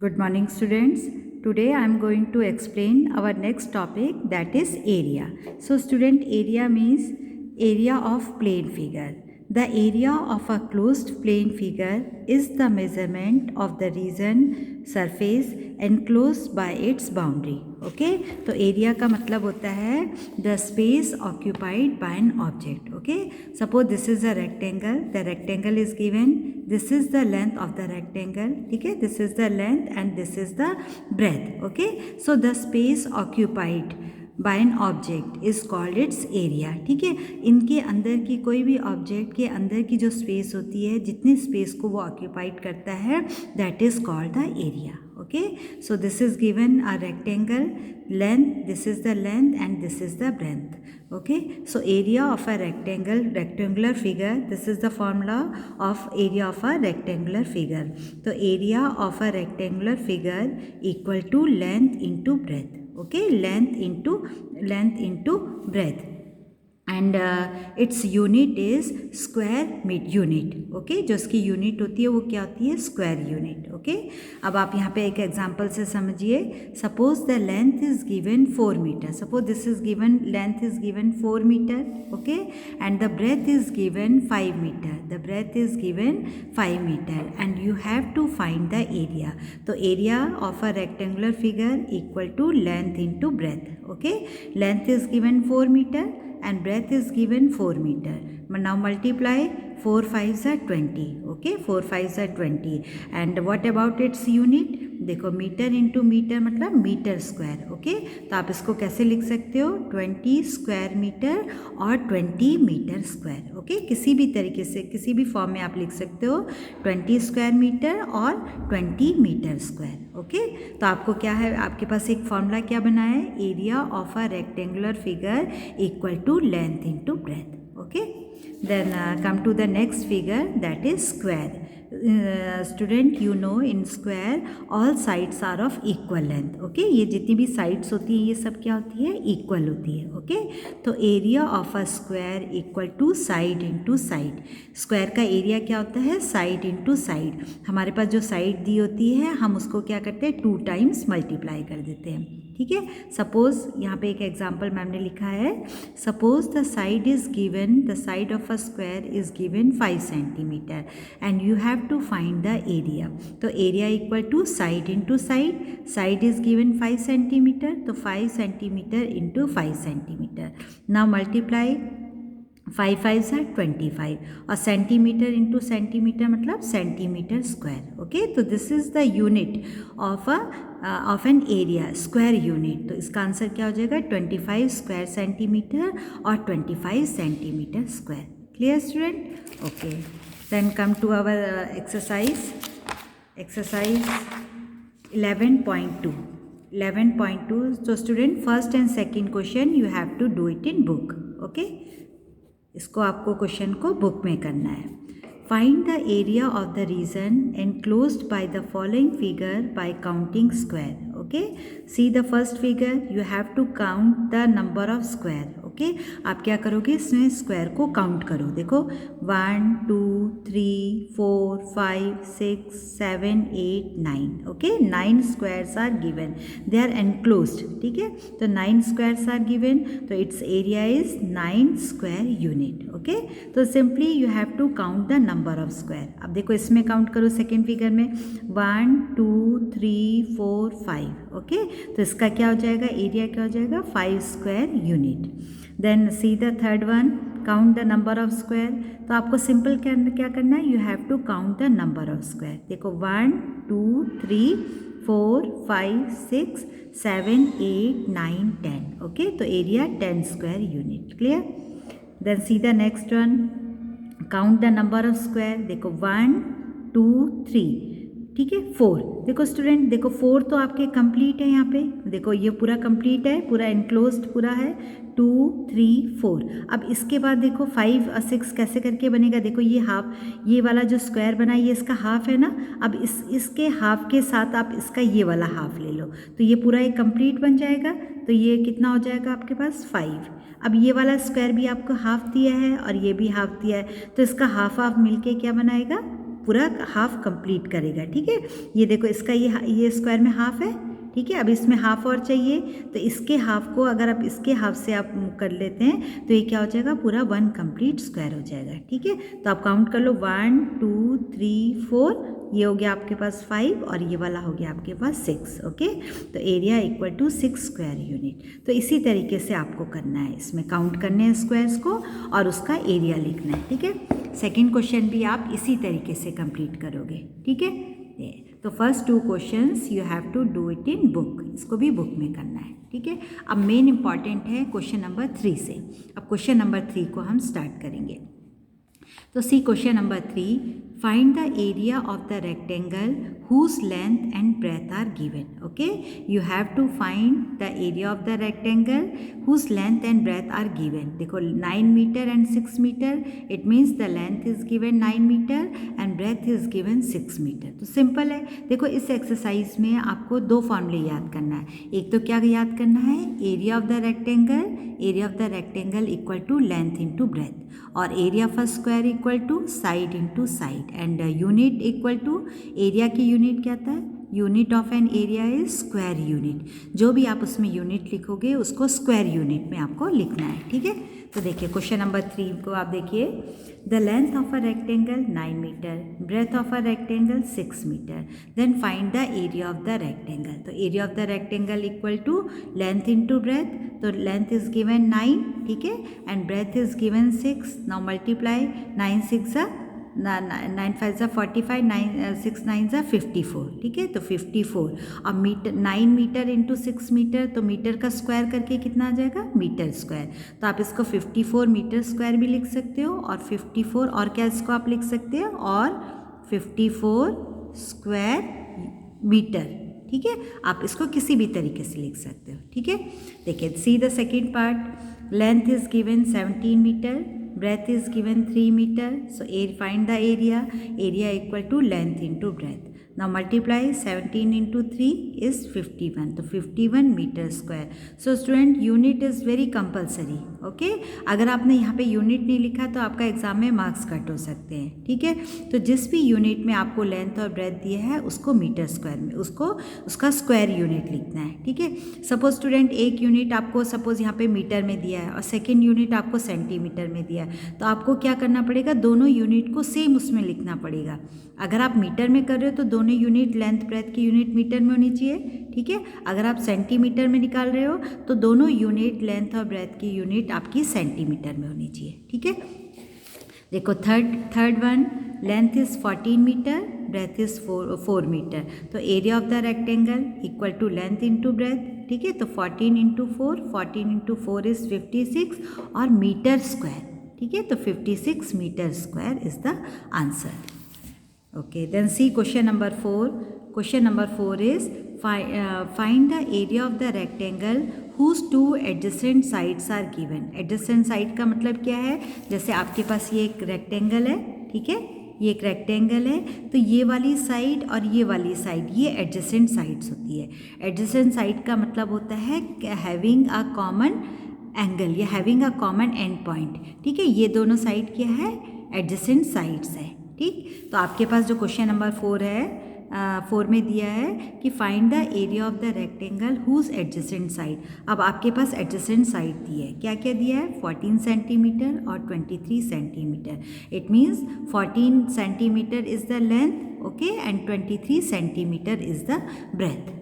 Good morning, students. Today I am going to explain our next topic, that is area. So student, area means area of plane figure. The area of a closed plane figure is the measurement of the region surface enclosed by its boundary. Okay तो area का मतलब होता है the space occupied by an object. Okay suppose this is a rectangle, the rectangle is given, this is the length of the rectangle. ठीक है, this is the length and this is the breadth. Okay so the space occupied by an object is called its area. ठीक है, इनके अंदर की कोई भी object के अंदर की जो स्पेस होती है, जितनी स्पेस को वो ऑक्यूपाइड करता है, that is called the area. Okay, so this is given a rectangle length, this is the length and this is the breadth. Okay, so area of a rectangular figure, this is the formula of area of a rectangular figure. So area of a rectangular figure equal to length into breadth. Okay, length into breadth. And its unit is square unit. Okay, जो उसकी unit होती है वो क्या होती है? Square unit. Okay, अब आप यहाँ पे एक एग्जांपल से समझिए. Suppose the length is given 4 metre. Suppose this is given, length is given 4 metre. Okay, and the breadth is given 5 metre. The breadth is given 5 metre and you have to find the area. तो area of a rectangular figure equal to length into breadth. Okay, length is given 4 metre and breadth is given 4 meter. Now multiply 4 5s are 20. Okay, 4 5s are 20. And what about its unit? देखो metre into metre मतलब metre square. Okay, तो आप इसको कैसे लिख सकते हो? 20 square metre और 20 मीटर स्क्वायर. ओके, किसी भी तरीके से किसी भी फॉर्म में आप लिख सकते हो 20 स्क्वायर मीटर और 20 मीटर स्क्वायर. ओके, तो आपको क्या है, आपके पास एक फॉर्मूला क्या बना है? Area of a rectangular figure equal to length into breadth. Okay, then come to the next figure, that is square. Student, you know in square all sides are of equal length. Okay, ये जितनी भी sides होती हैं ये सब क्या होती है? equal होती है. Okay, तो area of a square equal to side into side. square का area क्या होता है? side into side. हमारे पास जो side दी होती है हम उसको क्या करते हैं? 2 times multiply कर देते हैं. ठीक है, सपोज यहाँ पे एक एग्जाम्पल मैम ने लिखा है. Suppose the side is given, the side of a square is given 5 centimetre and you have to find the area. तो area equal to side into side. Side is given 5 centimetre, तो 5 centimetre into 5 centimetre. Now multiply 5 5s are 25 और centimetre into centimetre मतलब centimetre square. Okay, तो this is the unit of an area, square unit. तो इसका answer क्या हो जाएगा? 25 square centimetre और 25 centimetre square. Clear student? Okay, then come to our exercise 11.2. 11.2. So student, first and second question you have to do it in book. Okay, इसको आपको question को book में करना है. Find the area of the region enclosed by the following figure by counting square. Okay, see the first figure, you have to count the number of square. Okay, आप क्या करोगे? इसमें स्क्वायर को count करो. देखो 1 2 3 4 5 6 7 8 9. Okay, 9 squares are given, they are enclosed. ठीक है, तो 9 स्क्वायर्स आर गिवन, तो it's area is 9 square unit. Okay, तो simply you have to count the number of square. अब देखो इसमें काउंट करो सेकेंड फिगर में 1 2 3 4 5. ओके, तो इसका क्या हो जाएगा? एरिया क्या हो जाएगा? 5 square unit. Then see the third one, count the number of square. तो आपको सिंपल क्या करना है? You have to count the number of square. देखो 1 2 3 4 5 6 7 8 9 10. ओके, तो area 10 square unit. Clear? Then see the next one, count the number of square. देखो 1 2 3. ठीक है, 4. देखो स्टूडेंट, देखो 4 तो आपके कंप्लीट है. यहाँ पे देखो ये पूरा कंप्लीट है, पूरा एनक्लोज्ड पूरा है. 2 3 4. अब इसके बाद देखो 5 और 6 कैसे करके बनेगा? देखो ये हाफ, ये वाला जो स्क्वायर बना ये इसका हाफ है ना. अब इसके हाफ के साथ आप इसका ये वाला हाफ ले लो, तो ये पूरा एक कंप्लीट बन जाएगा. तो ये कितना हो जाएगा आपके पास? 5. अब ये वाला स्क्वायर भी आपको हाफ दिया है और ये भी हाफ दिया है, तो इसका हाफ हाफ मिलके क्या बनाएगा? पूरा हाफ कंप्लीट करेगा, ठीक है। ये देखो इसका ये स्क्वायर में हाफ है, ठीक है। अब इसमें हाफ और चाहिए, तो इसके हाफ को अगर आप इसके हाफ से आप कर लेते हैं तो ये क्या हो जाएगा, पूरा 1 कंप्लीट स्क्वायर हो जाएगा, ठीक है। तो आप काउंट कर लो 1 2 3 4, ये हो गया आपके पास 5 और ये वाला हो गया आपके पास 6, ओके। तो area equal to 6 square unit. तो इसी तरीके से आपको करना है, इसमें काउंट करने हैं स्क्वायर्स को और उसका एरिया लिखना है, ठीक है। सेकेंड क्वेश्चन भी आप इसी तरीके से कंप्लीट करोगे, ठीक है। तो first 2 questions you have to do it in book, इसको भी बुक में करना है, ठीक है। अब मेन इंपॉर्टेंट है क्वेश्चन नंबर 3 से। अब क्वेश्चन नंबर 3 को हम स्टार्ट करेंगे। तो see question number 3, find the area of the rectangle whose length and breadth are given. Okay, you have to find the area of the rectangle whose length and breadth are given. देखो 9 metre and 6 metre, it means the length is given 9 metre and breadth is given 6 metre. तो simple है। देखो इस exercise में आपको 2 फॉर्मूले याद करना है। एक तो क्या याद करना है, area of the rectangle equal to length into breadth, और area of a square equal to side into side, and unit equal to, area की यूनिट क्या था, unit of an area is square unit. जो भी आप उसमें unit लिखोगे उसको स्क्वायर यूनिट में आपको लिखना है, ठीक है। तो देखिए क्वेश्चन नंबर 3 को आप देखिए, the length of a rectangle 9 metre, breadth of a rectangle 6 metre, then find the area of the rectangle. तो area of the rectangle equal to length into breadth, तो लेंथ इज गिवन 9, ठीक है, and breadth is given 6। Now multiply 9 6 9 5 45, 6 9 54, ठीक है। तो 54, अब metre 9 metre into 6 metre, तो metre का स्क्वायर करके कितना आ जाएगा, मीटर स्क्वायर। तो आप इसको 54 मीटर स्क्वायर भी लिख सकते हो, और 54 और क्या इसको आप लिख सकते हो, और 54 स्क्वायर मीटर, ठीक है। आप इसको किसी भी तरीके से लिख सकते हो, ठीक है। देखिए see the second part, length is given 17 metre, breadth is given 3 meter, so find the area equal to length into breadth. Now multiply 17 into 3 is 51, तो 51 metre square. So student unit is very compulsory, okay. अगर आपने यहाँ पे unit नहीं लिखा तो आपका exam में मार्क्स कट हो सकते हैं, ठीक है। तो जिस भी यूनिट में आपको लेंथ और ब्रेथ दिया है उसको मीटर स्क्वायर में, उसका स्क्वायर यूनिट लिखना है, ठीक है। सपोज स्टूडेंट एक यूनिट आपको सपोज यहाँ पे मीटर में दिया है और सेकेंड यूनिट आपको सेंटीमीटर में दिया है, तो आपको क्या करना पड़ेगा, दोनों यूनिट को सेम उसमें लिखना पड़ेगा। अगर आप मीटर में कर रहे हो तो दोनों यूनिट लेंथ ब्रेथ की यूनिट मीटर में होनी चाहिए, ठीक है। अगर आप सेंटीमीटर में निकाल रहे हो तो दोनों यूनिट लेंथ और ब्रेथ की यूनिट आपकी सेंटीमीटर में होनी चाहिए, ठीक है। देखो third one, length is 14 metre, breadth is 4 metre, तो area of the rectangle equal to length into breadth, ठीक है। तो 14 इंटू 4 इज 56 और मीटर स्क्वायर, ठीक है। तो 56 metre square is the answer, okay. Then see question number 4. Question number 4 is find the area of the rectangle whose 2 adjacent sides are given. Adjacent side का मतलब क्या है, जैसे आपके पास ये एक रेक्टेंगल है, ठीक है, ये एक रेक्टेंगल है, तो ये वाली साइड और ये वाली साइड ये एडजेसेंट साइड्स होती है। एडजेसेंट साइड का मतलब होता है हैविंग अ कॉमन एंगल या having a common and point, ठीक है। ये दोनों साइड क्या है, एडजेसेंट साइड्स है, ठीक। तो आपके पास जो क्वेश्चन नंबर 4 है, 4 में दिया है कि find the area of the rectangle whose adjacent side. अब आपके पास एडजेसेंट साइड दी है, क्या क्या दिया है, 14 सेंटीमीटर और 23 centimetre. It means 14 centimetre is the length, okay, and 23 centimetre is the breadth.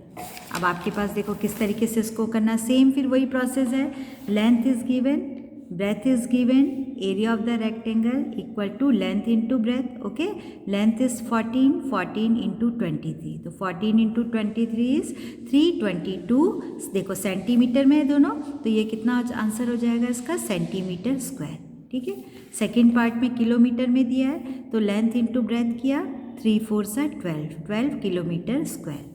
अब आपके पास देखो किस तरीके से इसको करना, सेम फिर वही प्रोसेस है। Length is given, breadth is given, area of the rectangle equal to length into breadth, okay. Length is 14 into 23, तो 14 into 23 is 322। देखो सेंटीमीटर में है दोनों, तो ये कितना आंसर हो जाएगा इसका, सेंटीमीटर स्क्वायर, ठीक है। सेकेंड पार्ट में किलोमीटर में दिया है, तो लेंथ इंटू ब्रेथ किया, 3 4 12 किलोमीटर स्क्वायर।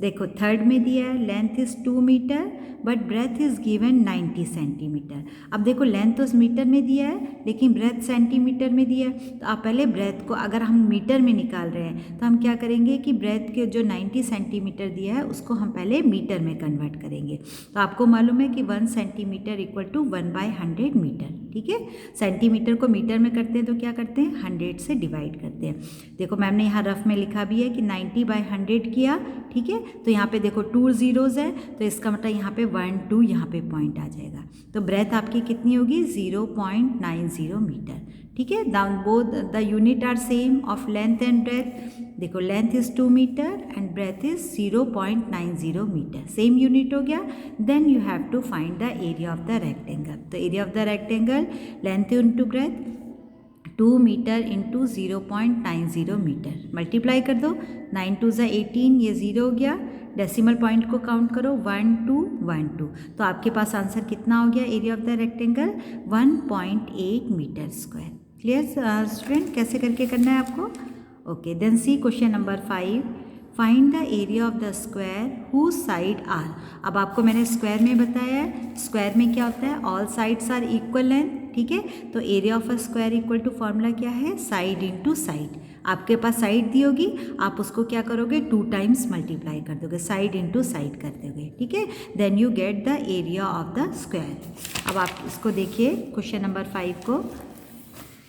देखो थर्ड में दिया है length is 2 metre but breadth is given 90 centimetre. अब देखो लेंथ तो मीटर में दिया है लेकिन ब्रेथ सेंटीमीटर में दिया है, तो आप पहले ब्रेथ को अगर हम मीटर में निकाल रहे हैं तो हम क्या करेंगे कि ब्रेथ के जो 90 सेंटीमीटर दिया है उसको हम पहले मीटर में कन्वर्ट करेंगे। तो आपको मालूम है कि 1 सेंटीमीटर इक्वल टू 1/100 मीटर, ठीक है। सेंटीमीटर को मीटर में करते हैं तो क्या करते हैं 100 से डिवाइड करते हैं। देखो मैम ने यहाँ रफ में लिखा भी है कि 90/100 किया, ठीक है। तो यहाँ पे देखो 2 zeros है तो इसका मतलब यहाँ पे 1 2 यहाँ पे पॉइंट आ जाएगा। तो ब्रेथ आपकी कितनी होगी 0.90 मीटर, ठीक है। Both the unit are same of length and breadth. देखो length is 2 metre and breadth is 0.90 metre, same unit हो गया। Then you have to find the area of the rectangle. तो area of the rectangle length into breadth 2 metre into 0.90 metre, multiply कर दो, 9 2 ज़ा 18, ये 0 हो गया। डेसिमल पॉइंट को काउंट करो 1 2 1 2, तो आपके पास आंसर कितना हो गया area of the rectangle 1.8 metre square. Clear student, कैसे करके करना है आपको? Okay, then see question number 5, find the area of the square whose side are. अब आपको मैंने स्क्वायर में बताया है, स्क्वायर में क्या होता है all sides are equal length, ठीक है। तो area of a square equal to formula क्या है साइड इंटू साइड। आपके पास साइड दी होगी, आप उसको क्या करोगे 2 टाइम्स मल्टीप्लाई कर दोगे, साइड इंटू साइड कर दोगे, ठीक है। Then you get the area of the square. अब आप इसको देखिए क्वेश्चन नंबर 5 को।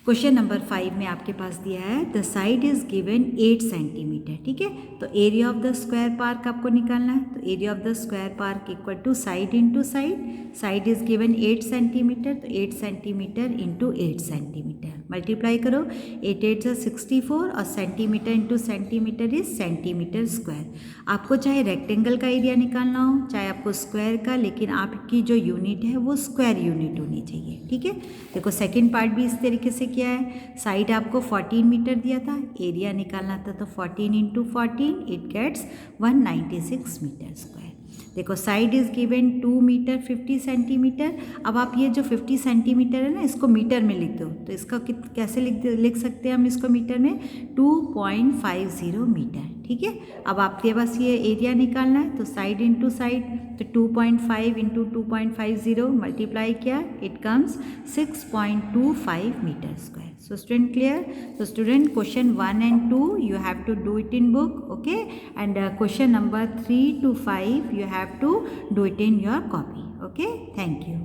क्वेश्चन नंबर 5 में आपके पास दिया है the side is given 8 centimetre, ठीक है। तो area of the square park आपको निकालना है। तो area of the square park equal to side into side, side is given 8 centimetre, तो 8 सेंटीमीटर इंटू 8 सेंटीमीटर, मल्टीप्लाई करो, 8 8 ज़ा 64 और centimetre into centimetre is centimetre square. आपको चाहे रेक्टेंगल का एरिया निकालना हो चाहे आपको स्क्वायर का, लेकिन आपकी जो यूनिट है वो स्क्वायर यूनिट होनी चाहिए, ठीक है। देखो सेकेंड पार्ट भी इस तरीके से किया है, साइड आपको 14 मीटर दिया था, एरिया निकालना था, तो 14 into 14 it gets 196 metre square. देखो side is given 2 metre 50 centimetre. अब आप ये जो 50 सेंटीमीटर है ना इसको मीटर में लिख दो, तो इसका कैसे लिख सकते हैं हम इसको मीटर में 2.50 मीटर, ठीक है। अब आपके पास ये एरिया निकालना है, तो साइड इंटू साइड, तो 2.5 इंटू 2.50 मल्टीप्लाई किया, it comes 6.25 metre square. So student clear? So student question 1 and 2 you have to do it in book, okay, and question number 3 to 5 you have to do it in your copy, okay. Thank you.